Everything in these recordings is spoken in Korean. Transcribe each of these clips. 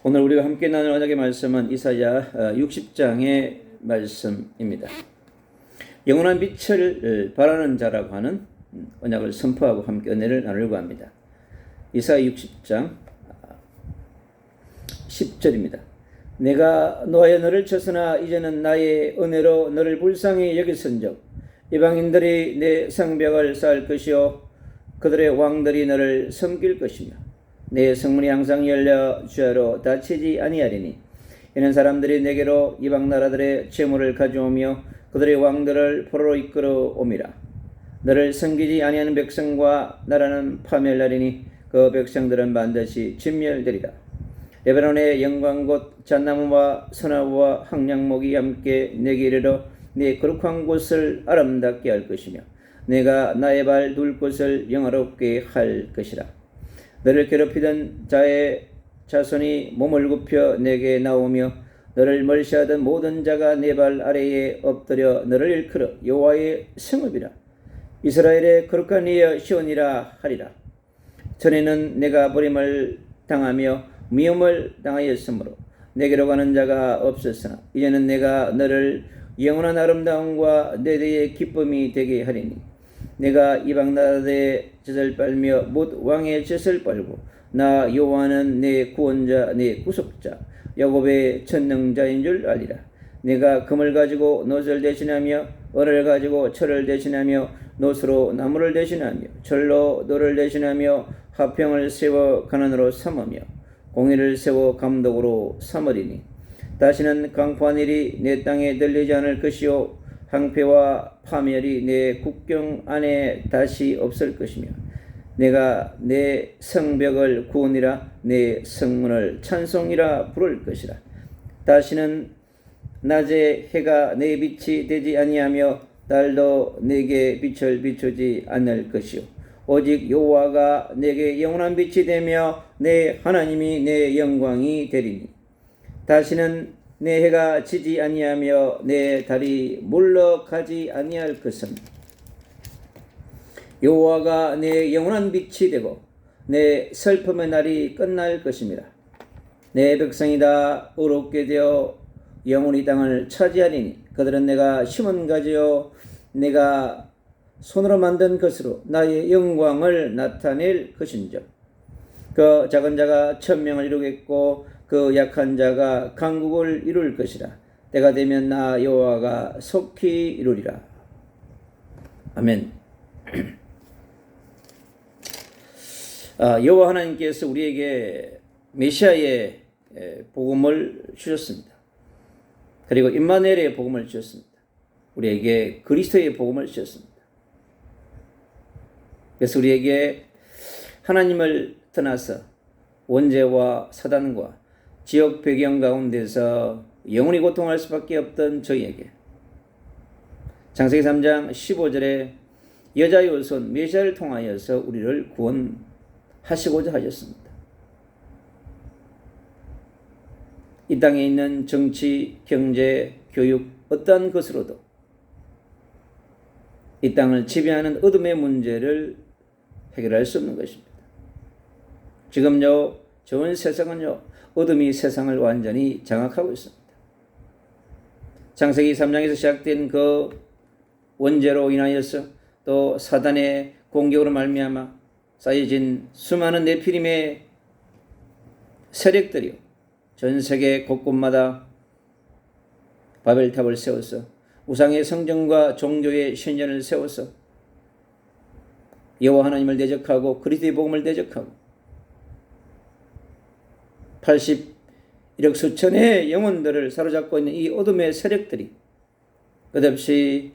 오늘 우리가 함께 나눌 언약의 말씀은 이사야 60장의 말씀입니다. 영원한 빛을 바라는 자라고 하는 언약을 선포하고 함께 은혜를 나누려고 합니다. 이사야 60장 10절입니다. 내가 노하여 너를 쳤으나 이제는 나의 은혜로 너를 불쌍히 여겼은즉 이방인들이 내 성벽을 쌓을 것이요 그들의 왕들이 너를 섬길 것이며 내 성문이 항상 열려 주야로 닫히지 아니하리니 이는 사람들이 내게로 이방 나라들의 재물을 가져오며 그들의 왕들을 포로로 이끌어 옴이라. 너를 섬기지 아니하는 백성과 나라는 파멸나리니 그 백성들은 반드시 진멸되리라. 레바논의 영광 곧 잣나무와 소나무와 항량목이 함께 내게 이르러 네 거룩한 곳을 아름답게 할 것이며 내가 나의 발 둘 곳을 영화롭게 할 것이라. 너를 괴롭히던 자의 자손이 몸을 굽혀 내게 나오며 너를 멀시하던 모든 자가 내 발 아래에 엎드려 너를 일컬어 여호와의 성읍이라 이스라엘의 거룩한 이여 시온이라 하리라. 전에는 내가 버림을 당하며 미움을 당하였으므로 내게로 가는 자가 없었으나 이제는 내가 너를 영원한 아름다움과 내 대의 기쁨이 되게 하리니 내가 이방 나라의 젖을 빨며 못 왕의 젖을 빨고 나 여호와는 내 구원자 내 구속자 야곱의 전능자인 줄 알리라. 내가 금을 가지고 노를 대신하며 은을 가지고 철을 대신하며 노수로 나무를 대신하며 철로 돌을 대신하며 화평을 세워 가난으로 삼으며 공의를 세워 감독으로 삼으리니 다시는 강포한 일이 내 땅에 들리지 않을 것이요 항폐와 파멸이 내 국경 안에 다시 없을 것이며 내가 내 성벽을 구원이라 내 성문을 찬송이라 부를 것이라. 다시는 낮에 해가 내 빛이 되지 아니하며 달도 내게 빛을 비추지 않을 것이요 오직 여호와가 내게 영원한 빛이 되며 내 하나님이 내 영광이 되리니 다시는 내 해가 지지 아니하며 내 달이 물러가지 아니할 것은 여호와가 내 영원한 빛이 되고 내 슬픔의 날이 끝날 것입니다. 내 백성이 다 의롭게 되어 영원히 땅을 차지하리니 그들은 내가 심은 가지요 내가 손으로 만든 것으로 나의 영광을 나타낼 것인즉 그 작은 자가 천명을 이루겠고 그 약한 자가 강국을 이룰 것이라. 때가 되면 나 여호와가 속히 이루리라. 아멘. 여호와 하나님께서 우리에게 메시아의 복음을 주셨습니다. 그리고 임마누엘의 복음을 주셨습니다. 우리에게 그리스도의 복음을 주셨습니다. 그래서 우리에게 하나님을 떠나서 원죄와 사단과 지역 배경 가운데서 영원히 고통할 수밖에 없던 저희에게 창세기 3장 15절에 여자의 후손 메시아를 통하여서 우리를 구원하시고자 하셨습니다. 이 땅에 있는 정치, 경제, 교육 어떠한 것으로도 이 땅을 지배하는 어둠의 문제를 해결할 수 없는 것입니다. 지금요 좋은 세상은요 어둠이 세상을 완전히 장악하고 있습니다. 창세기 3장에서 시작된 그 원죄로 인하여서 또 사단의 공격으로 말미암아 쌓여진 수많은 네피림의 세력들이요 전 세계 곳곳마다 바벨탑을 세워서 우상의 성전과 종교의 신전을 세워서 여호와 하나님을 대적하고 그리스도의 복음을 대적하고 81억 수천의 영혼들을 사로잡고 있는 이 어둠의 세력들이 끝없이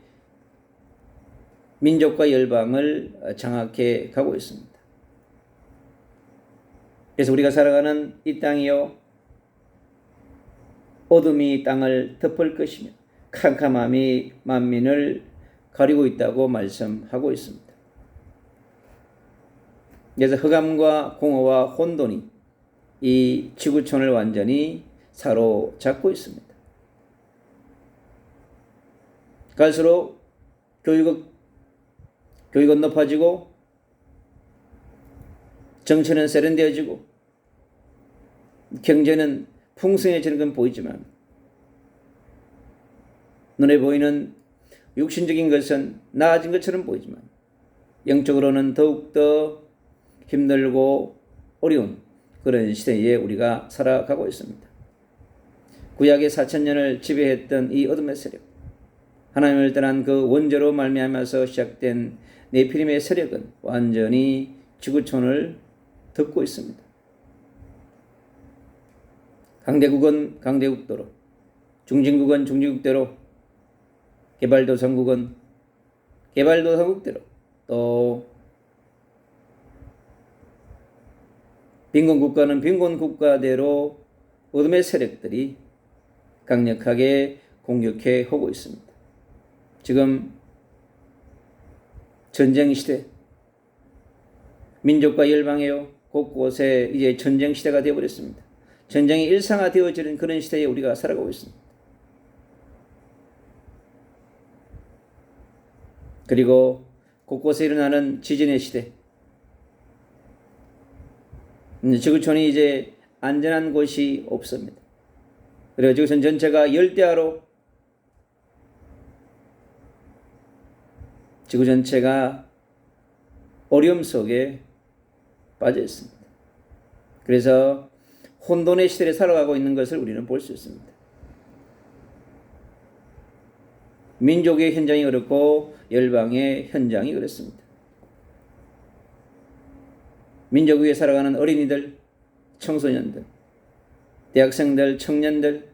민족과 열방을 장악해 가고 있습니다. 그래서 우리가 살아가는 이 땅이요 어둠이 땅을 덮을 것이며 캄캄함이 만민을 가리고 있다고 말씀하고 있습니다. 그래서 흑암과 공허와 혼돈이 이 지구촌을 완전히 사로잡고 있습니다. 갈수록 교육은 높아지고 정치는 세련되어지고 경제는 풍성해지는 건 보이지만 눈에 보이는 육신적인 것은 나아진 것처럼 보이지만 영적으로는 더욱더 힘들고 어려운 그런 시대에 우리가 살아가고 있습니다. 구약의 4,000년을 지배했던 이 어둠의 세력, 하나님을 떠난 그 원죄로 말미암아서 시작된 네피림의 세력은 완전히 지구촌을 덮고 있습니다. 강대국은 강대국대로, 중진국은 중진국대로, 개발도상국은 개발도상국대로, 또 빈곤국가는 빈곤국가대로 어둠의 세력들이 강력하게 공격해 오고 있습니다. 지금 전쟁 시대, 민족과 열방에요 곳곳에 이제 전쟁 시대가 되어버렸습니다. 전쟁이 일상화되어지는 그런 시대에 우리가 살아가고 있습니다. 그리고 곳곳에 일어나는 지진의 시대, 지구촌이 이제 안전한 곳이 없습니다. 그리고 지구촌 전체가 열대야로 지구 전체가 어려움 속에 빠져 있습니다. 그래서 혼돈의 시대에 살아가고 있는 것을 우리는 볼 수 있습니다. 민족의 현장이 그렇고 열방의 현장이 그렇습니다. 민족 위에 살아가는 어린이들, 청소년들, 대학생들, 청년들,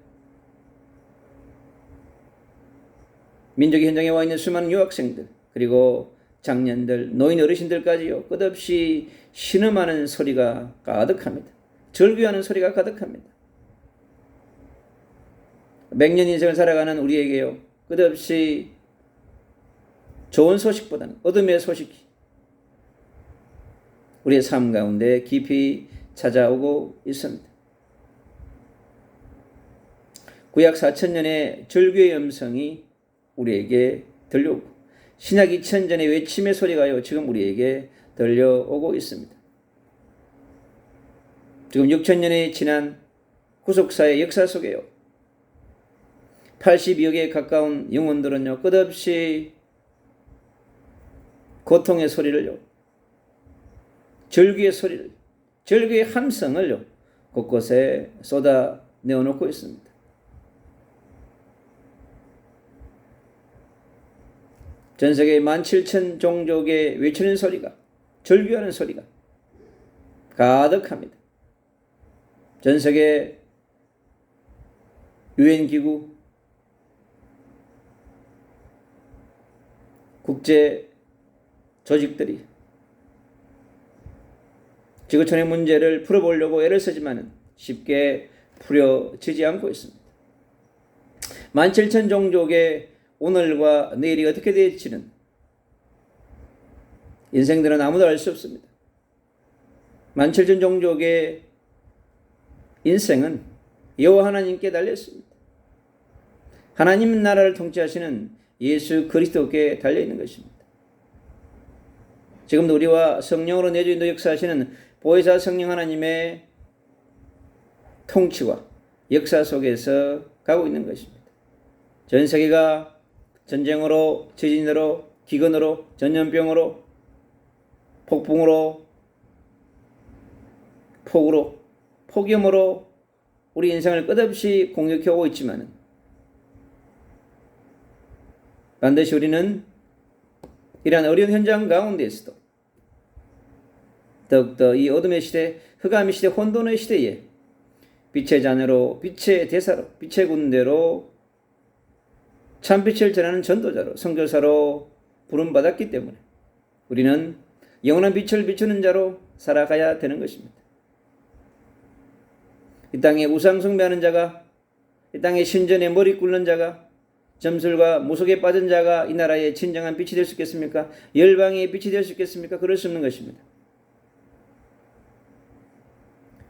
민족의 현장에 와 있는 수많은 유학생들, 그리고 장년들, 노인 어르신들까지요, 끝없이 신음하는 소리가 가득합니다. 절규하는 소리가 가득합니다. 맹년 인생을 살아가는 우리에게요, 끝없이 좋은 소식보다는 어둠의 소식이 우리의 삶 가운데 깊이 찾아오고 있습니다. 구약 4,000년의 절규의 음성이 우리에게 들려오고 신약 2000전의 외침의 소리가요 지금 우리에게 들려오고 있습니다. 지금 6,000년이 지난 구속사의 역사 속에요 82억에 가까운 영혼들은요 끝없이 고통의 소리를요, 절규의 소리를, 절규의 함성을요 곳곳에 쏟아내어 놓고 있습니다. 전 세계 17,000 종족의 외치는 소리가, 절규하는 소리가 가득합니다. 전 세계 유엔기구, 국제 조직들이 지구촌의 문제를 풀어보려고 애를 쓰지만 쉽게 풀어지지 않고 있습니다. 17,000 종족의 오늘과 내일이 어떻게 될지는 인생들은 아무도 알 수 없습니다. 17,000 종족의 인생은 여호와 하나님께 달렸습니다. 하나님 나라를 통치하시는 예수 그리스도께 달려있는 것입니다. 지금도 우리와 성령으로 내주인도 역사하시는 보혜사 성령 하나님의 통치와 역사 속에서 가고 있는 것입니다. 전 세계가 전쟁으로, 지진으로, 기근으로, 전염병으로, 폭풍으로, 폭우로, 폭염으로 우리 인생을 끝없이 공격해 오고 있지만 반드시 우리는 이러한 어려운 현장 가운데에서도 더욱더 이 어둠의 시대, 흑암의 시대, 혼돈의 시대에 빛의 자녀로, 빛의 대사로, 빛의 군대로 참빛을 전하는 전도자로, 선교사로 부름받았기 때문에 우리는 영원한 빛을 비추는 자로 살아가야 되는 것입니다. 이 땅에 우상 숭배하는 자가, 이 땅에 신전에 머리 꿇는 자가, 점술과 무속에 빠진 자가 이 나라의 진정한 빛이 될 수 있겠습니까? 열방의 빛이 될 수 있겠습니까? 그럴 수 없는 것입니다.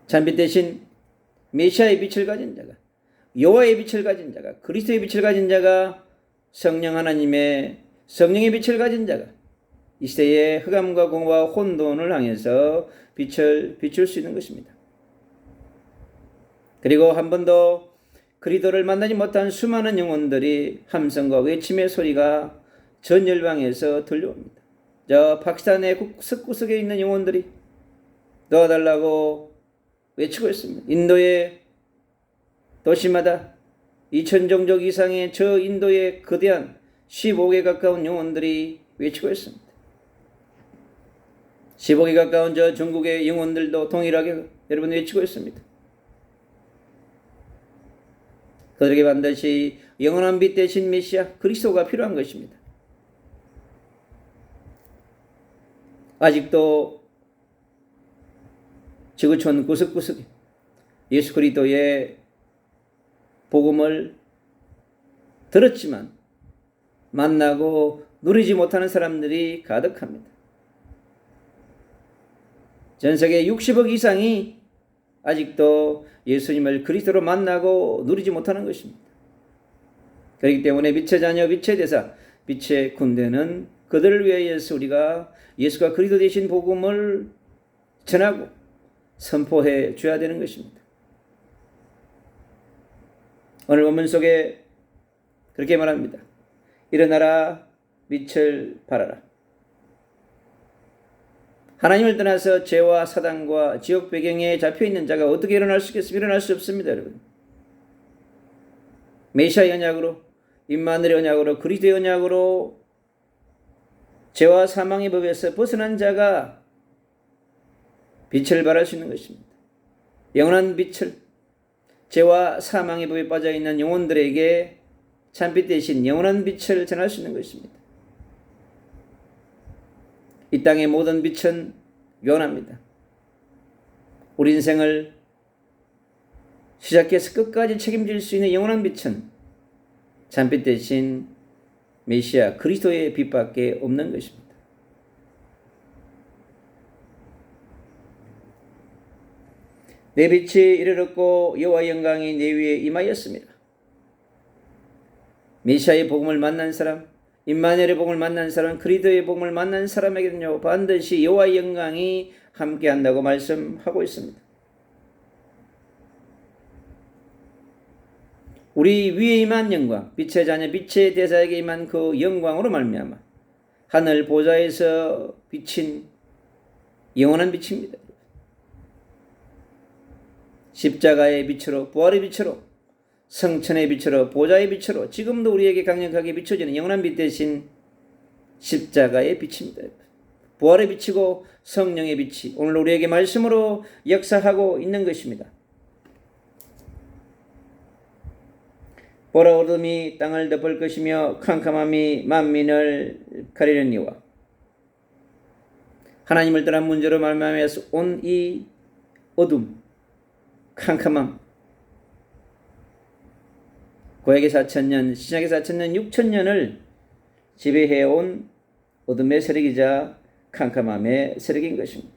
참빛 대신 메시아의 빛을 가진 자가, 여호와의 빛을 가진 자가, 그리스도의 빛을 가진 자가, 성령 하나님의 성령의 빛을 가진 자가 이 시대의 흑암과 공허와 혼돈을 향해서 빛을 비출 수 있는 것입니다. 그리고 한 번도 그리스도를 만나지 못한 수많은 영혼들이 함성과 외침의 소리가 전 열방에서 들려옵니다. 저 파키스탄의 구석구석에 있는 영혼들이 도와달라고 외치고 있습니다. 인도의 도시마다 2,000종족 이상의 저 인도의 거대한 15개 가까운 영혼들이 외치고 있습니다. 15개 가까운 저 전국의 영혼들도 동일하게 여러분 외치고 있습니다. 그들에게 반드시 영원한 빛 대신 메시아 그리스도가 필요한 것입니다. 아직도 지구촌 구석구석에 예수 그리스도의 복음을 들었지만 만나고 누리지 못하는 사람들이 가득합니다. 전 세계 60억 이상이 아직도 예수님을 그리스도로 만나고 누리지 못하는 것입니다. 그렇기 때문에 빛의 자녀, 빛의 대사, 빛의 군대는 그들을 위하여서 우리가 예수가 그리스도 되신 복음을 전하고 선포해 줘야 되는 것입니다. 오늘 본문 속에 그렇게 말합니다. 일어나라, 빛을 발하라. 하나님을 떠나서 죄와 사단과 지옥 배경에 잡혀있는 자가 어떻게 일어날 수 있겠습니까? 일어날 수 없습니다, 여러분. 메시아의 언약으로, 임마누엘의 언약으로, 그리스도의 언약으로 죄와 사망의 법에서 벗어난 자가 빛을 발할 수 있는 것입니다. 영원한 빛을 죄와 사망의 법에 빠져있는 영혼들에게 참빛 대신 영원한 빛을 전할 수 있는 것입니다. 이 땅의 모든 빛은 요원합니다. 우리 인생을 시작해서 끝까지 책임질 수 있는 영원한 빛은 참빛 대신 메시아 그리스도의 빛밖에 없는 것입니다. 내 빛이 이르렀고 여호와 영광이 내 위에 임하였습니다. 메시아의 복음을 만난 사람, 임마누엘의 복음을 만난 사람, 그리스도의 복음을 만난 사람에게는요 반드시 여호와의 영광이 함께한다고 말씀하고 있습니다. 우리 위에 임한 영광, 빛의 자녀, 빛의 대사에게 임한 그 영광으로 말미암아 하늘 보좌에서 비친 영원한 빛입니다. 십자가의 빛으로, 부활의 빛으로, 성천의 빛으로, 보좌의 빛으로 지금도 우리에게 강력하게 비춰지는 영원한 빛 대신 십자가의 빛입니다. 부활의 빛이고 성령의 빛이 오늘 우리에게 말씀으로 역사하고 있는 것입니다. 보라, 어둠이 땅을 덮을 것이며 캄캄함이 만민을 가리려니와 하나님을 떠난 문제로 말미암아서 온 이 어둠, 캄캄함, 구약의 4,000년, 신약의 4,000년, 6,000년을 지배해온 어둠의 세력이자 캄캄함의 세력인 것입니다.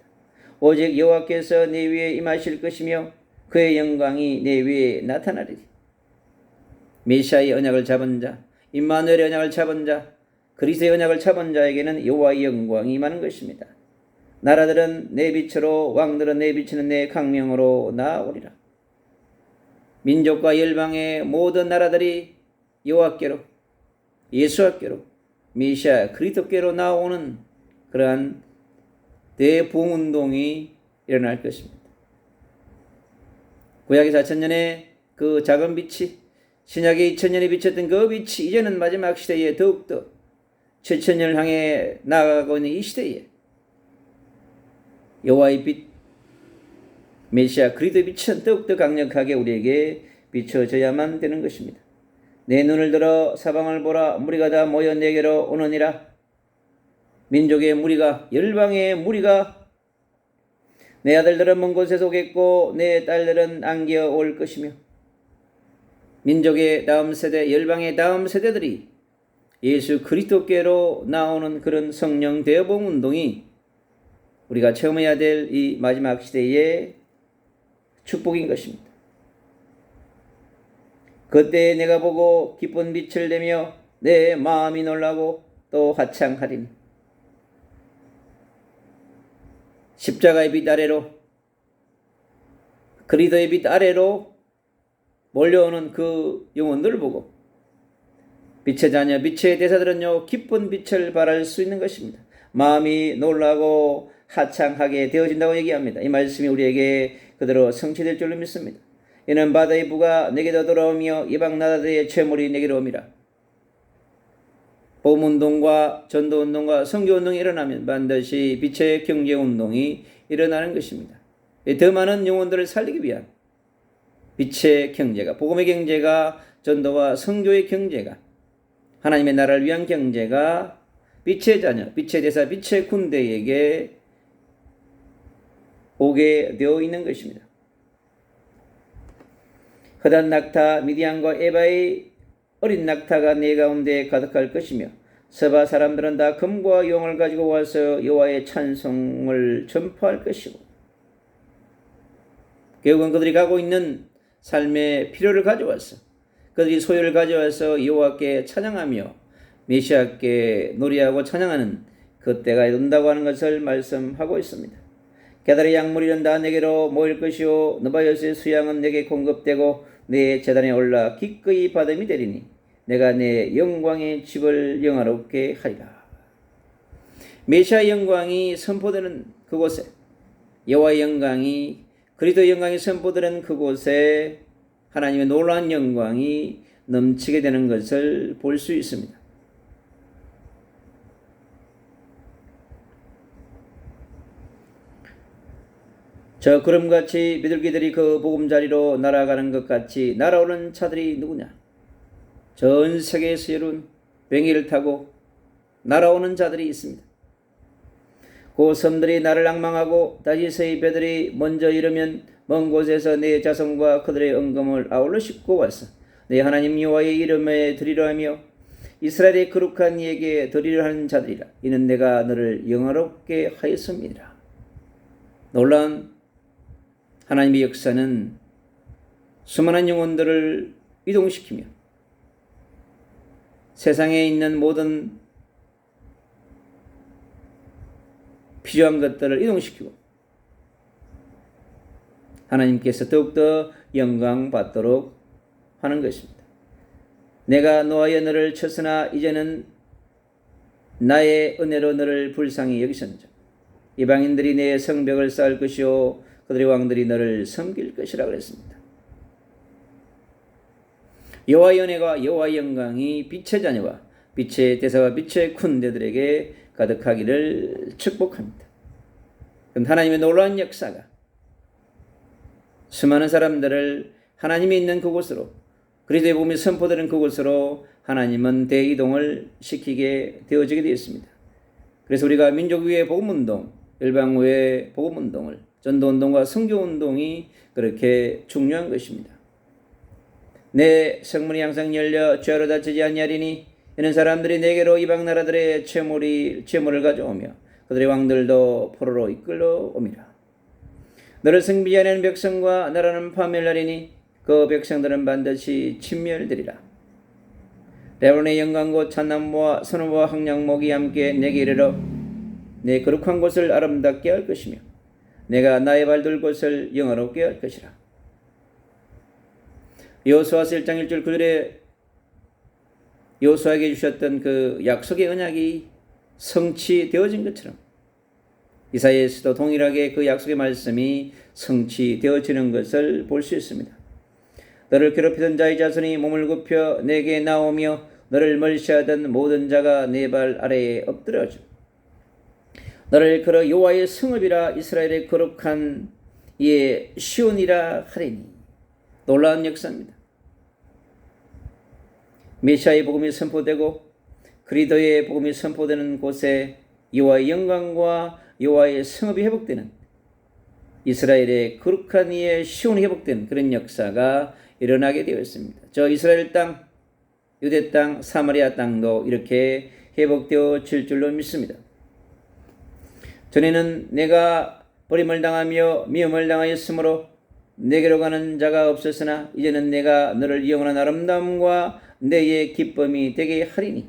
오직 여호와께서 내 위에 임하실 것이며 그의 영광이 내 위에 나타나리니 메시아의 언약을 잡은 자, 임마누엘의 언약을 잡은 자, 그리스도의 언약을 잡은 자에게는 여호와의 영광이 임하는 것입니다. 나라들은 내 빛으로, 왕들은 내 비치는 내 강명으로 나아오리라. 민족과 열방의 모든 나라들이 여호와께로, 예수께로, 메시아 그리스도께로 나오는 그러한 대부흥운동이 일어날 것입니다. 구약의 4,000년의 그 작은 빛이, 신약의 2,000년에 비쳤던 그 빛이 이제는 마지막 시대에 더욱더 7,000년을 향해 나아가고 있는 이 시대에 여호와의 빛, 메시아 그리스도의 빛은 더욱더 강력하게 우리에게 비춰져야만 되는 것입니다. 내 눈을 들어 사방을 보라, 무리가 다 모여 내게로 오느니라. 민족의 무리가, 열방의 무리가, 내 아들들은 먼 곳에서 오겠고 내 딸들은 안겨 올 것이며 민족의 다음 세대, 열방의 다음 세대들이 예수 그리스도께로 나오는 그런 성령 대봉 운동이 우리가 체험해야 될 이 마지막 시대의 축복인 것입니다. 그때 내가 보고 기쁜 빛을 내며 내 마음이 놀라고 또 화창하리니 십자가의 빛 아래로, 그리스도의 빛 아래로 몰려오는 그 영혼들을 보고 빛의 자녀, 빛의 대사들은요 기쁜 빛을 발할 수 있는 것입니다. 마음이 놀라고 하창하게 되어진다고 얘기합니다. 이 말씀이 우리에게 그대로 성취될 줄로 믿습니다. 이는 바다의 부가 내게도 돌아오며 이방 나라들의 죄물이 내게로 옵니다. 복음운동과 전도운동과 선교운동이 일어나면 반드시 빛의 경제운동이 일어나는 것입니다. 더 많은 영혼들을 살리기 위한 빛의 경제가, 복음의 경제가, 전도와 선교의 경제가, 하나님의 나라를 위한 경제가 빛의 자녀, 빛의 대사, 빛의 군대에게 오게 되어 있는 것입니다. 허단 낙타 미디안과 에바의 어린 낙타가 네 가운데 가득할 것이며 서바 사람들은 다 금과 용을 가지고 와서 여호와의 찬송을 전파할 것이고, 결국은 그들이 가고 있는 삶의 필요를 가져와서, 그들이 소유를 가져와서 여호와께 찬양하며 메시아께 노래하고 찬양하는 그 때가 온다고 하는 것을 말씀하고 있습니다. 게달의 약물이는 다 내게로 모일 것이요 느바요스의 수양은 내게 공급되고 내 제단에 올라 기꺼이 받음이 되리니 내가 내 영광의 집을 영화롭게 하리라. 메시아의 영광이 선포되는 그곳에, 여호와의 영광이, 그리스도의 영광이 선포되는 그곳에 하나님의 놀라운 영광이 넘치게 되는 것을 볼 수 있습니다. 저 구름같이 비둘기들이 그 보금자리로 날아가는 것 같이 날아오는 자들이 누구냐? 전 세계에서 여러분 뱅이를 타고 날아오는 자들이 있습니다. 그 섬들이 나를 앙망하고 다시서의 배들이 먼저 이르면 먼 곳에서 내 자손과 그들의 은금을 아울러 싣고 와서 내 하나님 여호와의 이름에 드리려 하며 이스라엘의 거룩한 이에게 드리려 하는 자들이라. 이는 내가 너를 영화롭게 하였음이니라. 놀라운 하나님의 역사는 수많은 영혼들을 이동시키며 세상에 있는 모든 필요한 것들을 이동시키고 하나님께서 더욱더 영광 받도록 하는 것입니다. 내가 노아의 너를 쳤으나 이제는 나의 은혜로 너를 불쌍히 여기선즉 이방인들이 내 성벽을 쌓을 것이요 그들의 왕들이 너를 섬길 것이라 그랬습니다. 여호와의 은혜가, 여호와의 영광이 빛의 자녀와 빛의 대사와 빛의 군대들에게 가득하기를 축복합니다. 그럼 하나님의 놀라운 역사가 수많은 사람들을 하나님이 있는 그곳으로, 그리스도의 복음이 선포되는 그곳으로 하나님은 대이동을 시키게 되어지게 되었습니다. 그래서 우리가 민족 위의 복음운동, 열방 위의 복음운동을, 전도운동과 선교운동이 그렇게 중요한 것입니다. 내 성문이 항상 열려 죄로 닫히지 아니하리니 이는 사람들이 내게로 이방 나라들의 재물을 가져오며 그들의 왕들도 포로로 이끌러 옵니다. 너를 승비지 않는 백성과 나라는 파멸하리니 그 백성들은 반드시 침멸되리라. 레바논의 영광과 잣나무와 선호와 황량목이 함께 내게 이르러 내 거룩한 곳을 아름답게 할 것이며 내가 나의 발둘 곳을 영화롭게 할 것이라. 여호수아서 1장 1절 9절에 여호수아에게 주셨던 그 약속의 언약이 성취되어진 것처럼 이사야에서도 동일하게 그 약속의 말씀이 성취되어지는 것을 볼 수 있습니다. 너를 괴롭히던 자의 자손이 몸을 굽혀 내게 나오며 너를 멀시하던 모든 자가 내 발 아래에 엎드려져 너를 일컬어 여호와의 성읍이라 이스라엘의 거룩한 이의 시온이라 하리니. 놀라운 역사입니다. 메시아의 복음이 선포되고 그리스도의 복음이 선포되는 곳에 여호와의 영광과 여호와의 성읍이 회복되는, 이스라엘의 거룩한 이의 시온이 회복되는 그런 역사가 일어나게 되었습니다. 저 이스라엘 땅, 유대 땅, 사마리아 땅도 이렇게 회복되어질 줄로 믿습니다. 전에는 내가 버림을 당하며 미움을 당하였으므로 내게로 가는 자가 없었으나 이제는 내가 너를 영원한 아름다움과 내의 기쁨이 되게 하리니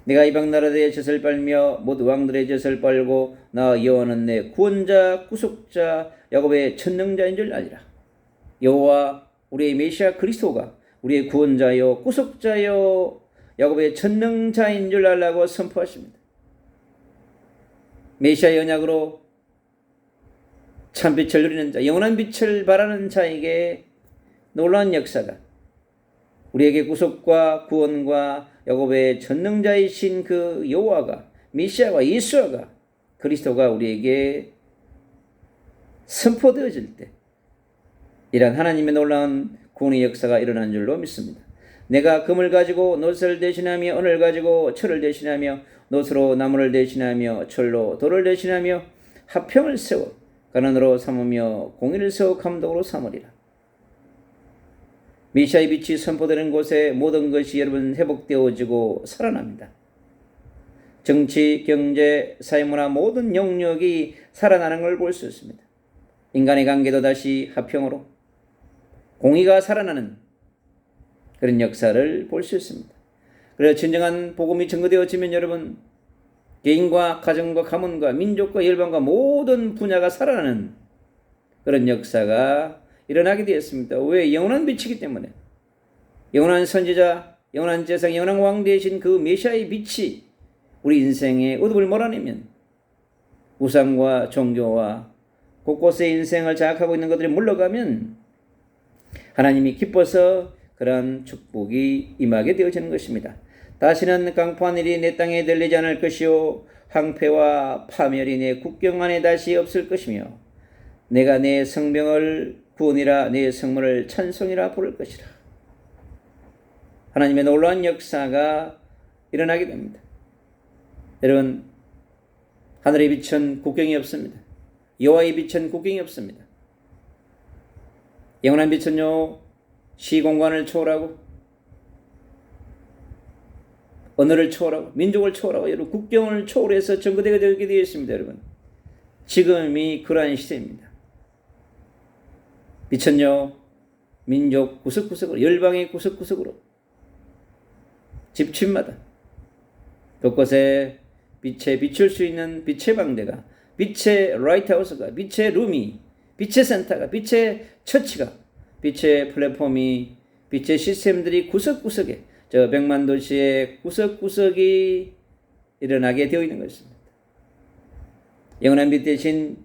내가 이방 나라들의 젖을 빨며 모두 왕들의 젖을 빨고 나 여호와는 내 구원자 구속자 야곱의 천능자인 줄 알리라. 여호와 우리의 메시아 그리스도가 우리의 구원자요 구속자요 야곱의 전능자인 줄 알라고 선포하십니다. 메시아 언약으로 참빛을 누리는 자, 영원한 빛을 바라는 자에게 놀라운 역사가 우리에게 구속과 구원과 야곱의 전능자이신 그 여호와가 메시아와 예수아가 그리스도가 우리에게 선포되어질 때 이런 하나님의 놀라운 구원의 역사가 일어난 줄로 믿습니다. 내가 금을 가지고 놋을 대신하며 은을 가지고 철을 대신하며 놋으로 나무를 대신하며 철로 돌을 대신하며 화평을 세워 가난으로 삼으며 공의를 세워 감독으로 삼으리라. 메시아의 빛이 선포되는 곳에 모든 것이 여러분 회복되어지고 살아납니다. 정치, 경제, 사회문화 모든 영역이 살아나는 걸 볼 수 있습니다. 인간의 관계도 다시 화평으로 공의가 살아나는 그런 역사를 볼 수 있습니다. 그래서 진정한 복음이 증거되어지면 여러분 개인과 가정과 가문과 민족과 열방과 모든 분야가 살아나는 그런 역사가 일어나게 되었습니다. 왜? 영원한 빛이기 때문에. 영원한 선지자, 영원한 제상, 영원한 왕 되신 그 메시아의 빛이 우리 인생의 어둠을 몰아내면 우상과 종교와 곳곳의 인생을 장악하고 있는 것들이 물러가면 하나님이 기뻐서 그러한 축복이 임하게 되어지는 것입니다. 다시는 강포한 일이 내 땅에 들리지 않을 것이요 황폐와 파멸이 내 국경 안에 다시 없을 것이며 내가 내 성명을 구원이라 내 성문을 찬송이라 부를 것이라. 하나님의 놀라운 역사가 일어나게 됩니다. 여러분 하늘의 빛은 국경이 없습니다. 여호와의 빛은 국경이 없습니다. 영원한 빛은요 시공간을 초월하고 언어를 초월하고 민족을 초월하고 여러분 국경을 초월해서 전거되게 되게 되어 있습니다. 여러분 지금이 그러한 시대입니다. 빛은요 민족 구석구석으로 열방의 구석구석으로 집집마다 곳곳에 빛에 비출 수 있는 빛의 방대가 빛의 라이트하우스가 빛의 룸이 빛의 센터가 빛의 처치가 빛의 플랫폼이 빛의 시스템들이 구석구석에 저 100만 도시의 구석구석이 일어나게 되어 있는 것입니다. 영원한 빛 대신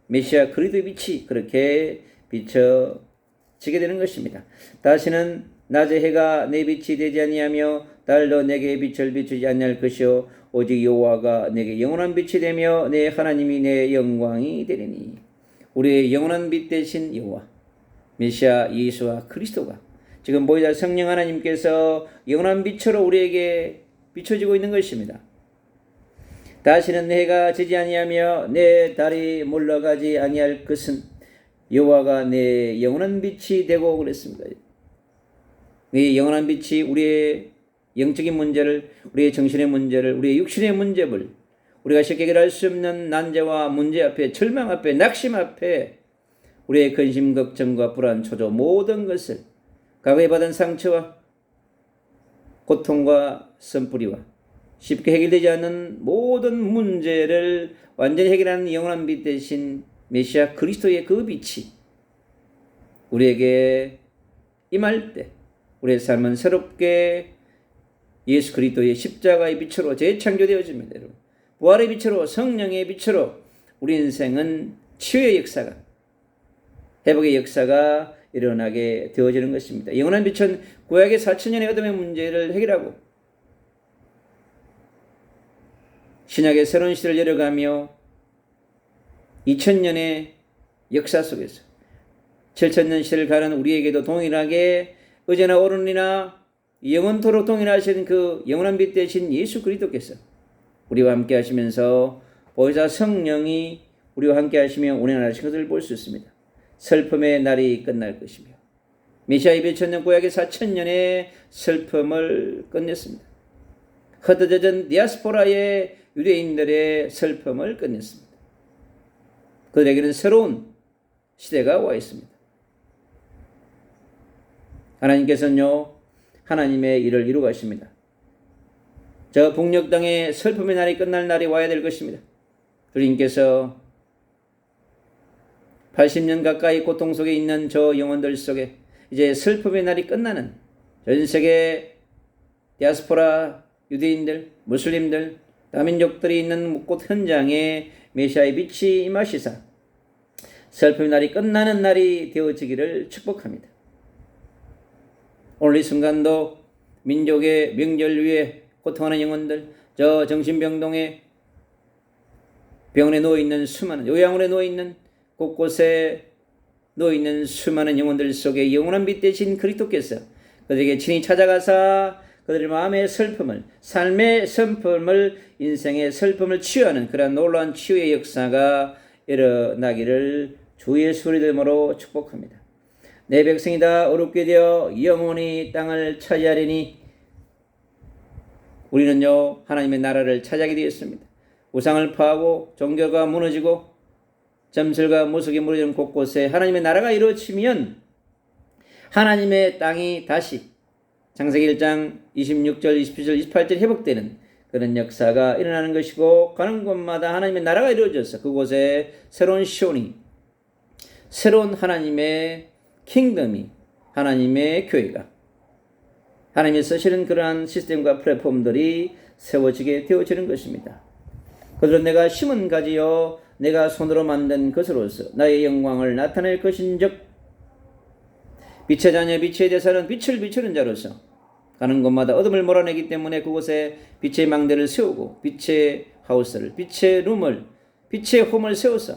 메시아 그리스도의 빛이 그렇게 비춰지게 되는 것입니다. 다시는 낮의 해가 내 빛이 되지 아니하며 달도 내게 빛을 비추지 아니할 것이요 오직 여호와가 내게 영원한 빛이 되며 내 하나님이 내 영광이 되리니. 우리의 영원한 빛 되신 여호와 메시아 예수와 그리스도가 지금 보이자 성령 하나님께서 영원한 빛으로 우리에게 비춰지고 있는 것입니다. 다시는 해가 지지 아니하며 내 달이 물러가지 아니할 것은 여호와가 내 영원한 빛이 되고 그랬습니다. 이 영원한 빛이 우리의 영적인 문제를, 우리의 정신의 문제를, 우리의 육신의 문제를 우리가 쉽게 해결할 수 없는 난제와 문제 앞에, 절망 앞에, 낙심 앞에 우리의 근심, 걱정과 불안, 초조 모든 것을 과거에 받은 상처와 고통과 선뿌리와 쉽게 해결되지 않는 모든 문제를 완전히 해결하는 영원한 빛 대신 메시아 그리스도의 그 빛이 우리에게 임할 때 우리의 삶은 새롭게 예수 그리스도의 십자가의 빛으로 재창조되어집니다. 여러분. 부활의 빛으로 성령의 빛으로 우리 인생은 치유의 역사가 회복의 역사가 일어나게 되어지는 것입니다. 영원한 빛은 구약의 4,000년의 어둠의 문제를 해결하고 신약의 새로운 시대를 열어가며 2000년의 역사 속에서 7,000년 시대를 가는 우리에게도 동일하게 어제나 오늘이나 영원토록 동일하신 그 영원한 빛 되신 예수 그리스도께서 우리와 함께 하시면서 보혜사 성령이 우리와 함께 하시며 운행하신 것을 볼 수 있습니다. 슬픔의 날이 끝날 것이며 메시아의 2,000년 구약의 4,000년의 슬픔을 끝냈습니다. 흩어져진 디아스포라의 유대인들의 슬픔을 끝냈습니다. 그들에게는 새로운 시대가 와 있습니다. 하나님께서는요 하나님의 일을 이루어 가십니다. 저 북녘 땅의 슬픔의 날이 끝날 날이 와야 될 것입니다. 주님께서 80년 가까이 고통 속에 있는 저 영혼들 속에 이제 슬픔의 날이 끝나는 전 세계 디아스포라 유대인들, 무슬림들, 다민족들이 있는 곳 현장에 메시아의 빛이 임하시사 슬픔의 날이 끝나는 날이 되어지기를 축복합니다. 오늘 이 순간도 민족의 명절 위에 고통하는 영혼들, 저 정신병동에 병원에 누워있는 수많은, 요양원에 누워있는, 곳곳에 누워있는 수많은 영혼들 속에 영원한 빛 대신 그리스도께서 그들에게 친히 찾아가사 그들의 마음의 슬픔을, 삶의 슬픔을, 인생의 슬픔을 치유하는 그러한 놀라운 치유의 역사가 일어나기를 주 예수 이름으로 축복합니다. 내 백성이 다 어렵게 되어 영원히 땅을 차지하리니 우리는요 하나님의 나라를 차지하게 되었습니다. 우상을 파하고 종교가 무너지고 점술과 무속이 무너지는 곳곳에 하나님의 나라가 이루어지면 하나님의 땅이 다시 창세기 1장 26절, 27절, 28절 회복되는 그런 역사가 일어나는 것이고 가는 곳마다 하나님의 나라가 이루어져서 그곳에 새로운 시온이, 새로운 하나님의 킹덤이, 하나님의 교회가, 하나님이 쓰시는 그러한 시스템과 플랫폼들이 세워지게 되어지는 것입니다. 그들은 내가 심은 가지요 내가 손으로 만든 것으로서 나의 영광을 나타낼 것인즉 빛의 자녀 빛의 대사는 빛을 비추는 자로서 가는 곳마다 어둠을 몰아내기 때문에 그곳에 빛의 망대를 세우고 빛의 하우스를, 빛의 룸을, 빛의 홈을 세워서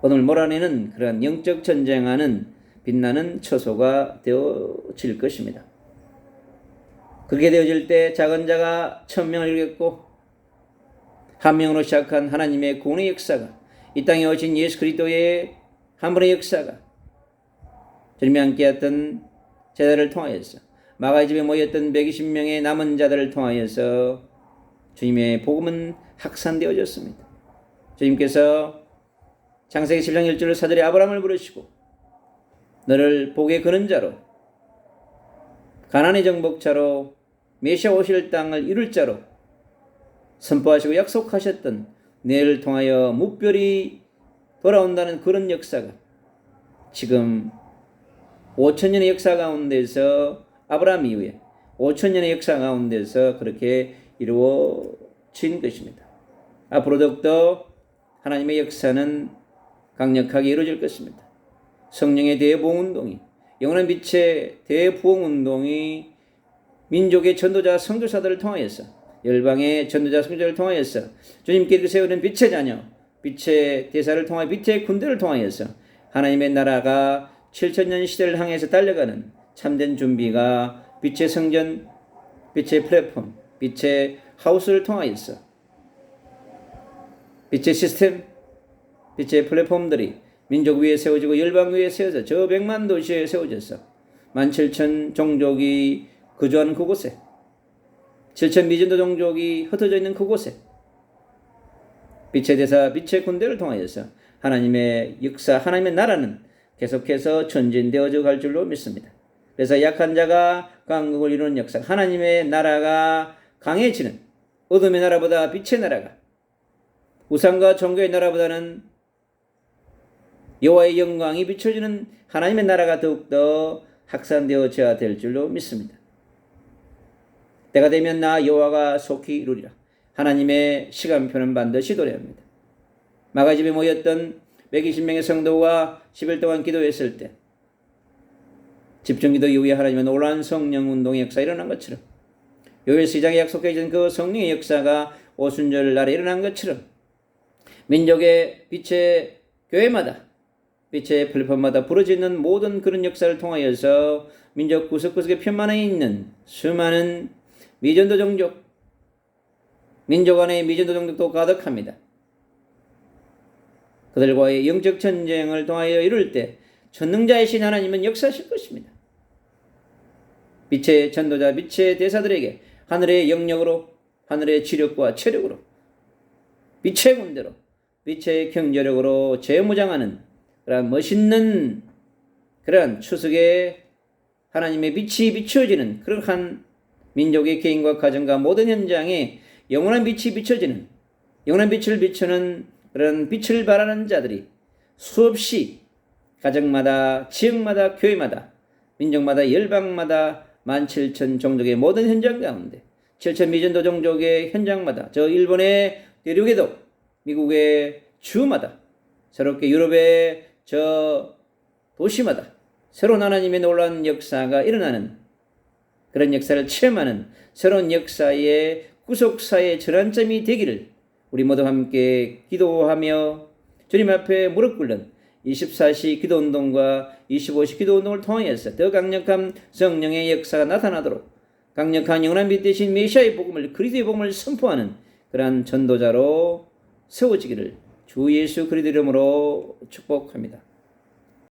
어둠을 몰아내는 그러한 영적 전쟁하는 빛나는 처소가 되어질 것입니다. 그렇게 되어질 때 작은 자가 1000명을 이루겠고 한 명으로 시작한 하나님의 구원의 역사가 이 땅에 오신 예수 그리스도의 한 분의 역사가 주님이 함께했던 제자를 통하여서 마가의 집에 모였던 120명의 남은 자들을 통하여서 주님의 복음은 확산되어졌습니다. 주님께서 창세기 7장 1절을 사절에 아브라함을 부르시고 너를 복의 그는 자로 가나안의 정복자로 메시아 오실 땅을 이룰 자로 선포하시고 약속하셨던 내를 통하여 무별이 돌아온다는 그런 역사가 지금 5000년의 역사 가운데서 아브라함 이후에 5000년의 역사 가운데서 그렇게 이루어진 것입니다. 앞으로 더욱더 하나님의 역사는 강력하게 이루어질 것입니다. 성령의 대부흥운동이, 영원한 빛의 대부흥운동이 민족의 전도자 선교사들을 통하여서 열방의 전도자 선교사를 통하여서 주님께 세우는 빛의 자녀, 빛의 대사를 통하여 빛의 군대를 통하여서 하나님의 나라가 7000년 시대를 향해서 달려가는 참된 준비가 빛의 성전, 빛의 플랫폼, 빛의 하우스를 통하여서 빛의 시스템, 빛의 플랫폼들이 민족 위에 세워지고 열방 위에 세워져 저 100만 도시에 세워져서 17,000 종족이 거주하는 그곳에 7,000 미전도 종족이 흩어져 있는 그곳에 빛의 대사, 빛의 군대를 통하여서 하나님의 역사, 하나님의 나라는 계속해서 전진되어져 갈 줄로 믿습니다. 그래서 약한 자가 강국을 이루는 역사, 하나님의 나라가 강해지는 어둠의 나라보다 빛의 나라가 우상과 종교의 나라보다는 여호와의 영광이 비춰지는 하나님의 나라가 더욱더 확산되어져야 될 줄로 믿습니다. 때가 되면 나 여호와가 속히 이루리라. 하나님의 시간표는 반드시 도래합니다. 마가 집에 모였던 120명의 성도가 10일 동안 기도했을 때 집중기도 이후에 하나님의 놀라운 성령 운동의 역사가 일어난 것처럼 요엘 2장에 약속해 준 그 성령의 역사가 오순절 날에 일어난 것처럼 민족의 빛의 교회마다 빛의 플랫폼마다 부러지는 모든 그런 역사를 통하여서 민족 구석구석에 편만에 있는 수많은 미전도 종족, 민족 안에 미전도 종족도 가득합니다. 그들과의 영적 전쟁을 통하여 이룰 때 전능자이신 하나님은 역사하실 것입니다. 빛의 전도자, 빛의 대사들에게 하늘의 영역으로, 하늘의 지력과 체력으로, 빛의 군대로, 빛의 경제력으로 재무장하는 그러한 멋있는 그러한 추석에 하나님의 빛이 비춰지는 그러한 민족의 개인과 가정과 모든 현장에 영원한 빛이 비춰지는, 영원한 빛을 비추는 그런 빛을 바라는 자들이 수없이 가정마다, 지역마다, 교회마다, 민족마다, 열방마다 17,000 종족의 모든 현장 가운데 7,000 미전도 종족의 현장마다, 저 일본의 대륙에도, 미국의 주마다, 새롭게 유럽의 저 도시마다 새로운 하나님의 놀라운 역사가 일어나는, 그런 역사를 체험하는 새로운 역사의 구속사의 전환점이 되기를 우리 모두 함께 기도하며 주님 앞에 무릎 꿇는 24시 기도운동과 25시 기도운동을 통하여서 더 강력한 성령의 역사가 나타나도록 강력한 영원한 빛 대신 메시아의 복음을, 그리스도의 복음을 선포하는 그러한 전도자로 세워지기를 주 예수 그리스도 이름으로 축복합니다.